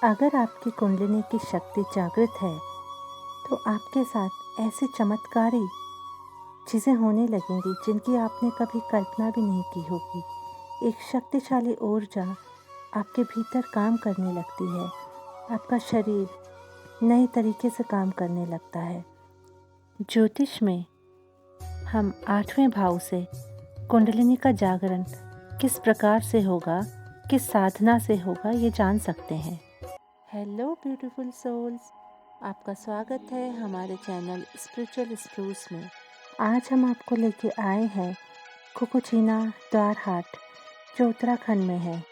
अगर आपकी कुंडलिनी की शक्ति जागृत है तो आपके साथ ऐसी चमत्कारी चीज़ें होने लगेंगी जिनकी आपने कभी कल्पना भी नहीं की होगी। एक शक्तिशाली ऊर्जा आपके भीतर काम करने लगती है। आपका शरीर नए तरीके से काम करने लगता है। ज्योतिष में हम 8वें भाव से कुंडलिनी का जागरण किस प्रकार से होगा, किस साधना से होगा, ये जान सकते हैं। हेलो ब्यूटीफुल सोल्स, आपका स्वागत है हमारे चैनल स्पिरिचुअल स्प्रूस में। आज हम आपको लेके आए हैं कुकुचीना द्वारहाट, जो उत्तराखंड में है।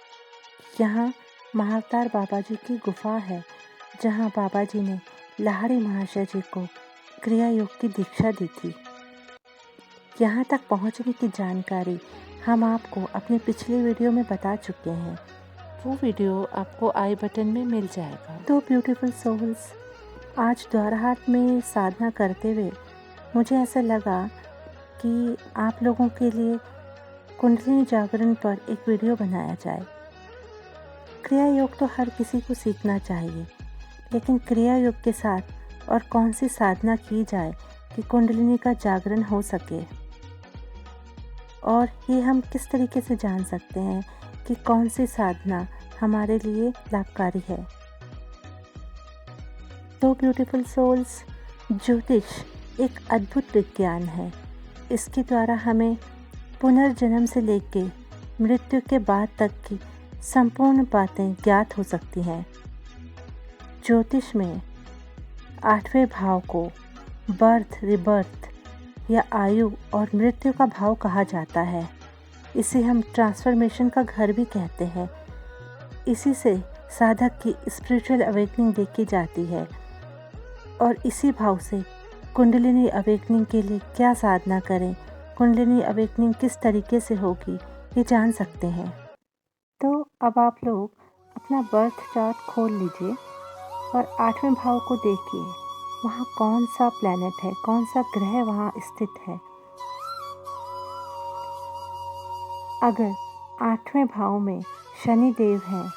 यहाँ महाअवतार बाबा जी की गुफा है, जहाँ बाबा जी ने लाहिड़ी महाशय जी को क्रिया योग की दीक्षा दी थी। यहाँ तक पहुँचने की जानकारी हम आपको अपनी पिछली वीडियो में बता चुके हैं। वो वीडियो आपको आई बटन में मिल जाएगा। तो ब्यूटीफुल सोल्स, आज द्वारहाट में साधना करते हुए मुझे ऐसा लगा कि आप लोगों के लिए कुंडलिनी जागरण पर एक वीडियो बनाया जाए। क्रिया योग तो हर किसी को सीखना चाहिए, लेकिन क्रिया योग के साथ और कौन सी साधना की जाए कि कुंडलिनी का जागरण हो सके, और ये हम किस तरीके से जान सकते हैं कि कौन सी साधना हमारे लिए लाभकारी है। तो ब्यूटीफुल सोल्स, ज्योतिष एक अद्भुत विज्ञान है। इसके द्वारा हमें पुनर्जन्म से लेके मृत्यु के बाद तक की संपूर्ण बातें ज्ञात हो सकती हैं। ज्योतिष में 8वें भाव को बर्थ, रिबर्थ या आयु और मृत्यु का भाव कहा जाता है। इसे हम ट्रांसफॉर्मेशन का घर भी कहते हैं। इसी से साधक की स्पिरिचुअल अवेकनिंग देखी जाती है, और इसी भाव से कुंडलिनी अवेकनिंग के लिए क्या साधना करें, कुंडलिनी अवेकनिंग किस तरीके से होगी, ये जान सकते हैं। तो अब आप लोग अपना बर्थ चार्ट खोल लीजिए और 8वें भाव को देखिए। वहाँ कौन सा प्लैनेट है, कौन सा ग्रह वहाँ स्थित है। अगर 8वें भाव में शनि देव हैं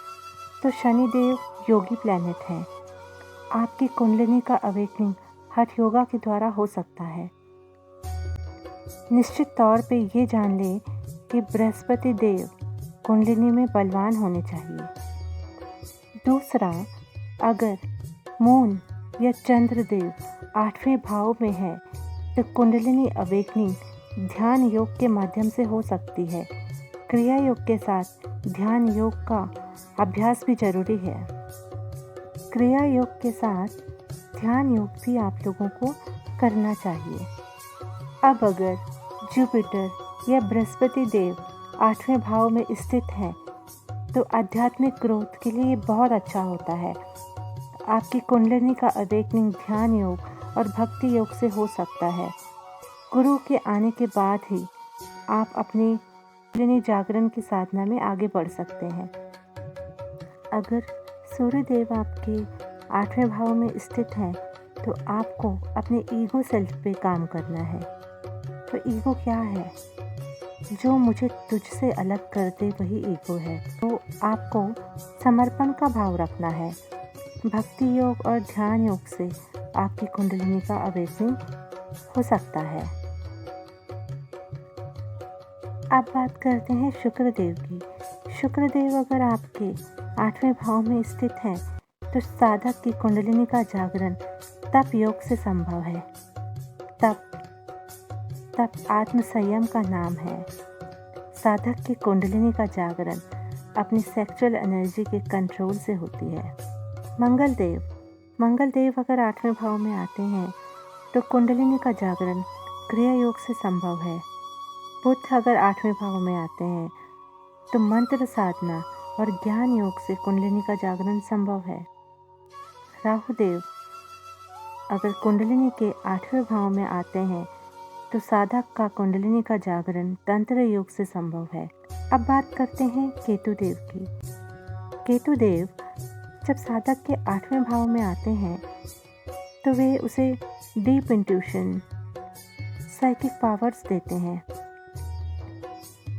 तो शनि देव योगी प्लैनेट हैं। आपकी कुंडलिनी का अवेकनिंग हठ योगा के द्वारा हो सकता है। निश्चित तौर पे ये जान लें कि बृहस्पति देव कुंडलिनी में बलवान होने चाहिए। दूसरा, अगर मून या चंद्र देव 8वें भाव में है तो कुंडलिनी अवेकनिंग ध्यान योग के माध्यम से हो सकती है। क्रिया योग के साथ ध्यान योग का अभ्यास भी जरूरी है। क्रिया योग के साथ ध्यान योग भी आप लोगों को करना चाहिए। अब अगर जुपिटर या बृहस्पति देव 8वें भाव में स्थित हैं तो आध्यात्मिक ग्रोथ के लिए बहुत अच्छा होता है। आपकी कुंडलिनी का अवेकनिंग ध्यान योग और भक्ति योग से हो सकता है। गुरु के आने के बाद ही आप अपनी कुंडलिनी जागरण की साधना में आगे बढ़ सकते हैं। अगर सूर्य देव आपके 8वें भाव में स्थित हैं तो आपको अपने ईगो सेल्फ पे काम करना है। तो ईगो क्या है? जो मुझे तुझसे अलग कर दे वही ईगो है। तो आपको समर्पण का भाव रखना है। भक्ति योग और ध्यान योग से आपकी कुंडलिनी का अवेकनिंग हो सकता है। अब बात करते हैं शुक्रदेव की। शुक्रदेव अगर आपके 8वें भाव में स्थित हैं तो साधक की कुंडलिनी का जागरण तप योग से संभव है। तप आत्म संयम का नाम है। साधक की कुंडलिनी का जागरण अपनी सेक्सुअल एनर्जी के कंट्रोल से होती है। मंगल देव अगर 8वें भाव में आते हैं तो कुंडलिनी का जागरण क्रिया योग से संभव है। बुध अगर 8वें भाव में आते हैं तो मंत्र साधना और ज्ञान योग से कुंडलिनी का जागरण संभव है। राहु देव अगर कुंडलिनी के 8वें भाव में आते हैं तो साधक का कुंडलिनी का जागरण तंत्र योग से संभव है। अब बात करते हैं केतु देव की। केतु देव जब साधक के 8वें भाव में आते हैं तो वे उसे डीप इंट्यूशन, साइकिक पावर्स देते हैं।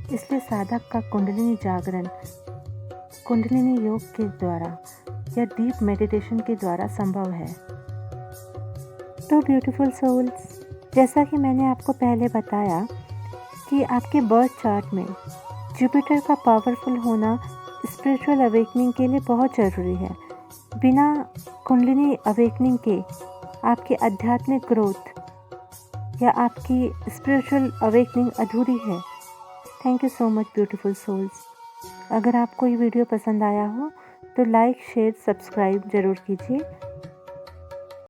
इसलिए साधक का कुंडलिनी जागरण कुंडलिनी योग के द्वारा या डीप मेडिटेशन के द्वारा संभव है। तो ब्यूटीफुल सोल्स, जैसा कि मैंने आपको पहले बताया कि आपके बर्थ चार्ट में जुपिटर का पावरफुल होना स्पिरिचुअल अवेकनिंग के लिए बहुत ज़रूरी है। बिना कुंडलिनी अवेकनिंग के आपकी आध्यात्मिक ग्रोथ या आपकी स्पिरिचुअल अवेकनिंग अधूरी है। Thank you so much beautiful souls. अगर आपको ये वीडियो पसंद आया हो तो लाइक, शेयर, सब्सक्राइब ज़रूर कीजिए।